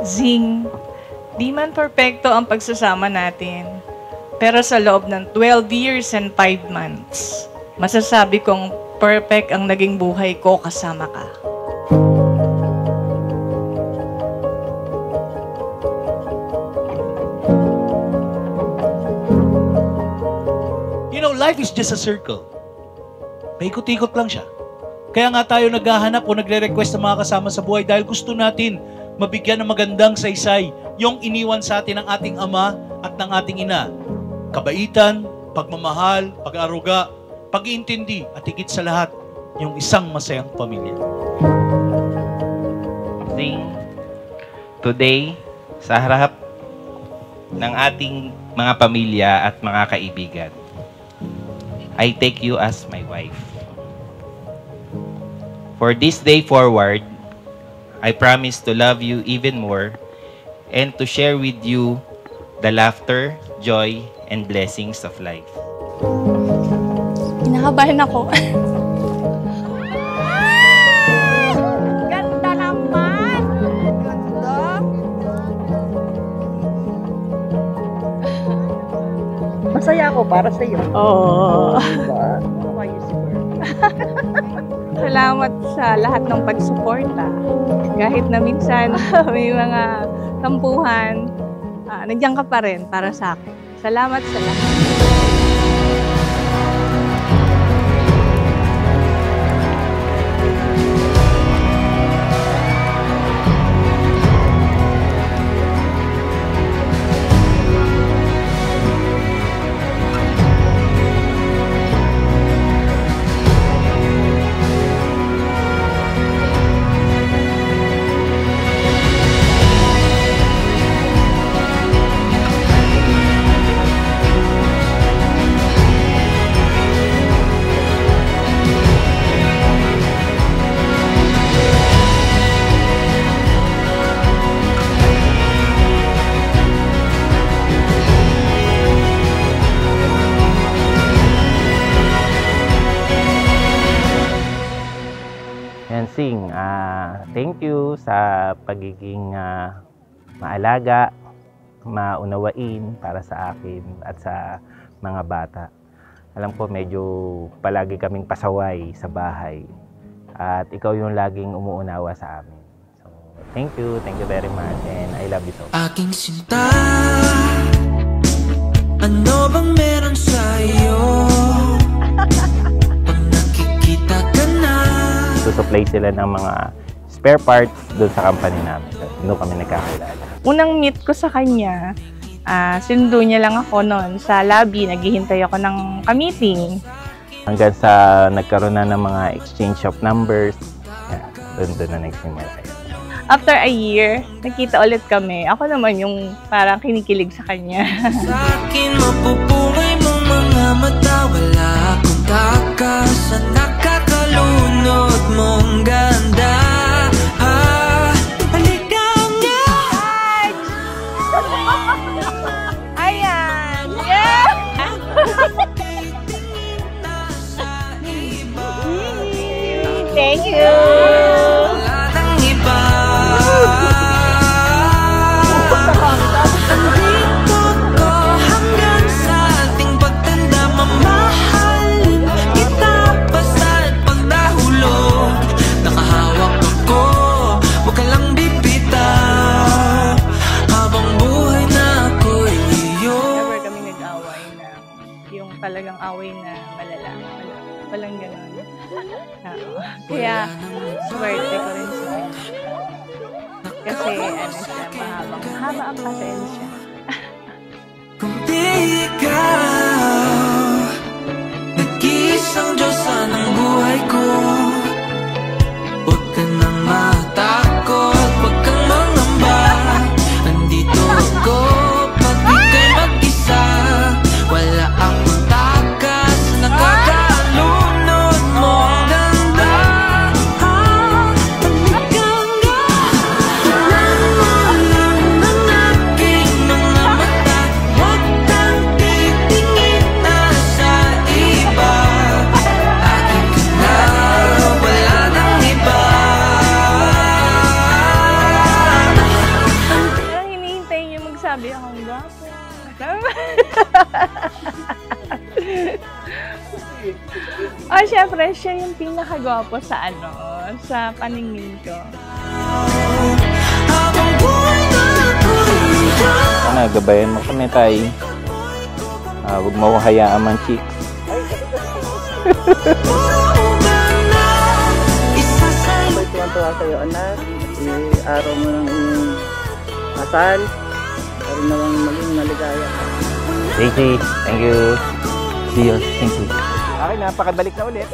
Zing, di man perpekto ang pagsasama natin. Pero sa loob ng 12 years and 5 months, masasabi kong perfect ang naging buhay ko kasama ka. You know, life is just a circle. Paikot-ikot lang siya. Kaya nga tayo naghahanap o nagre-request ng mga kasama sa buhay dahil gusto natin mabigyan ng magandang saysay yung iniwan sa atin ng ating ama at ng ating ina. Kabaitan, pagmamahal, pag-aruga, pag-iintindi, at higit sa lahat, yung isang masayang pamilya. Today, sa harap ng ating mga pamilya at mga kaibigan, I take you as my wife. For this day forward, I promise to love you even more and to share with you the laughter, joy, and blessings of life. Kinakabahan ako. Ganda naman! Ganda! Masaya ako para sa iyo. Oo. Diba? How you Salamat sa lahat ng pagsuporta. Kahit na minsan may mga tampuhan, nandiyan ka pa rin para sa akin. Salamat sa lahat. Sing, thank you sa pagiging maalaga, maunawain para sa akin at sa mga bata. Alam ko medyo palagi kaming pasaway sa bahay at ikaw yung laging umuunawa sa amin. So, thank you very much and I love you so much. Aking sinta, ano bang meron sa'yo? Susupply sila ng mga spare parts doon sa company namin. Doon kami nagkakilala. Unang meet ko sa kanya, sinundo niya lang ako noon sa lobby. Naghihintay ako ng ka-meeting. Hanggang sa nagkaroon na ng mga exchange of numbers. Doon na nagsimula. After a year, nakita ulit kami. Ako naman yung parang kinikilig sa kanya. Sa akin mapupungay mong mga mata. Wala akong takas sa nakakalunod mong ganda. Halika nga! Ayan! Yeah! Thank you! Talagang away na malala. Walang gano'n. Kaya, swerte ko rin sa kanya. Kasi, siya, mahaba ang pasensya. Kung di ikaw, nag-iisang Diyosa ng buhay ko. Huwag ka nang matakot, huwag kang mangamba. Andito ako, pag ika'y mag-isa. Wala akong Oh, syempre, siya yung pinakagwapo sa sa paningin ko. Sana gabayan mo kami, Tay. Huwag mo hayaan man, chicks. Sabay tuwan-tuwa sa'yo, anak. I-araw mo ng iyong kasal. Para namang maging maligaya. Thank you. See you. Thank you. Okay na, pakibalik na ulit.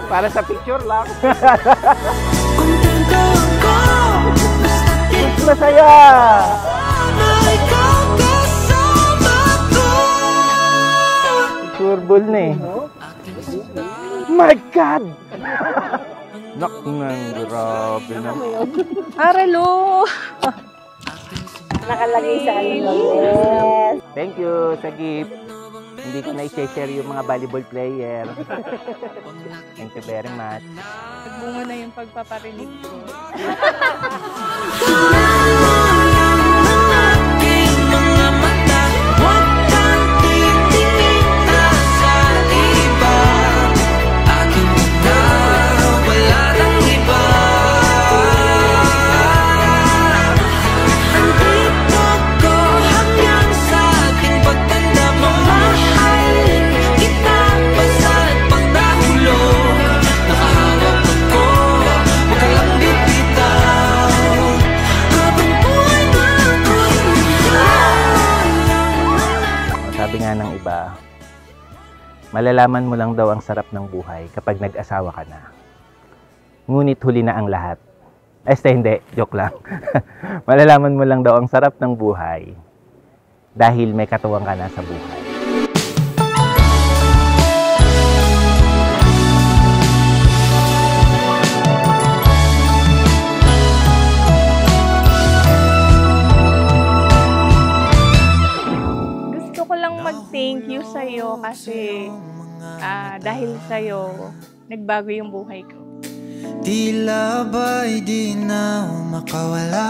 Para sa picture lang. Masaya! Surbol na eh. My God! Nak nang grabe na. Arelo! Nakalagay sa yes. Thank you sa gift. Hindi ko na i-share yung mga volleyball player. Thank you very much. Nagbunga na yung pagpaparinig ko. Sabi nga ng iba, malalaman mo lang daw ang sarap ng buhay kapag nag-asawa ka na. Ngunit huli na ang lahat. Hindi, joke lang. Malalaman mo lang daw ang sarap ng buhay dahil may katuwang ka na sa buhay. Mag-thank you sa'yo kasi dahil sa'yo, nagbago yung buhay ko. Tila ba'y di na makawala.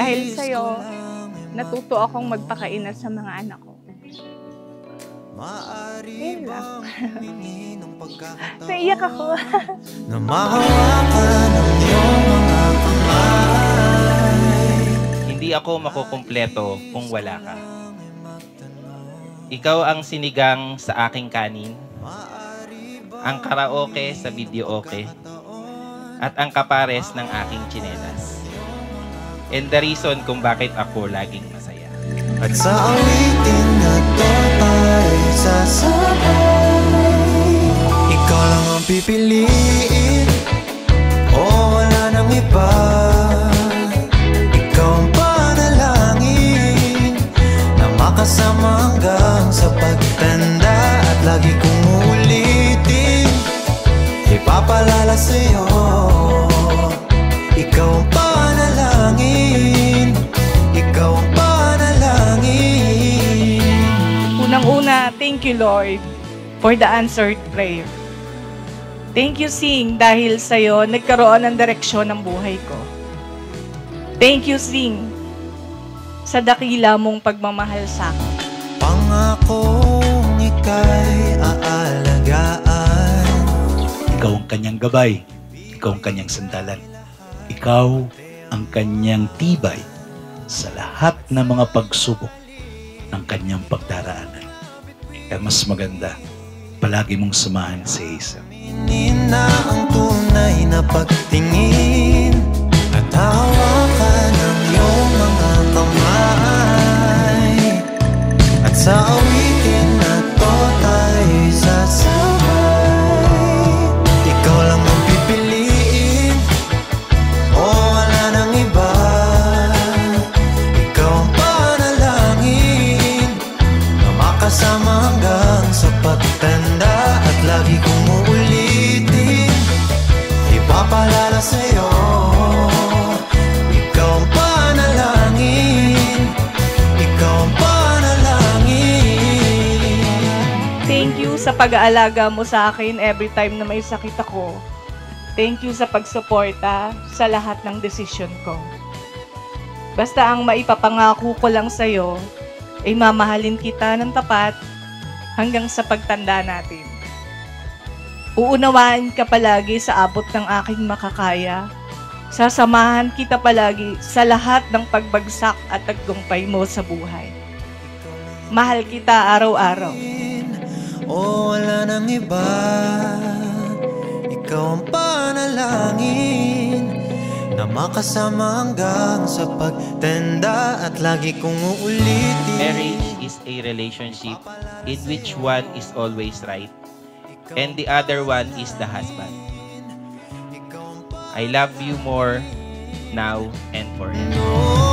Dahil sa'yo, natuto akong magpakaina sa mga anak ko. Yun lang. Naiyak ako. Na mahawakan ang iyong mga kamay. Hindi ako makukumpleto kung wala ka. Ikaw ang sinigang sa aking kanin, ang karaoke sa videoke, at ang kapares ng aking tsinelas. And the reason kung bakit ako laging masaya. At sa awitin na to tayo sasabay, ikaw lang ang pipiliin, o wala nang iba. Ikaw ang panalangin na makasama hanggang sa pagtanda. At lagi kong uulitin, ipapalala sa'yo, ikaw ang panalangin, ikaw ang panalangin. Unang-una, thank you Lord for the answered prayer. Thank you Sing dahil sa'yo nagkaroon ng direksyon ng buhay ko. Thank you Sing sa dakila mong pagmamahal sa akin. Pangakong ika'y aalagaan. Ikaw ang kanyang gabay. Ikaw ang kanyang sandalan. Ikaw ang kanyang tibay sa lahat ng mga pagsubok ng kanyang pagdaraanan. Kaya mas maganda, palagi mong samahan si Jesus. Aminin na ang tunay na pagtingin at hawakan ang iyong mga kamay. At sa awitin na to tayo sasabay, ikaw lang ang pipiliin, o wala nang iba. Ikaw ang panalangin na makasama hanggang sa pagtanda. At lagi kong uulitin, ipapalala sa'yo, ikaw ang panalangin, ikaw ang panalangin. Thank you sa pag-aalaga mo sa akin every time na may sakit ako. Thank you sa pagsuporta sa lahat ng desisyon ko. Basta ang maipapangako ko lang sa'yo, ay mamahalin kita ng tapat hanggang sa pagtanda natin. Uunawaan ka palagi sa abot ng aking makakaya. Sasamahan kita palagi sa lahat ng pagbagsak at tagumpay mo sa buhay. Mahal kita araw-araw. O wala nang iba, ikaw ang panalangin na makasama hanggang sa pagtanda at lagi kong uulitin. Marriage is a relationship in which one is always right and the other one is the husband. I love you more now and forever.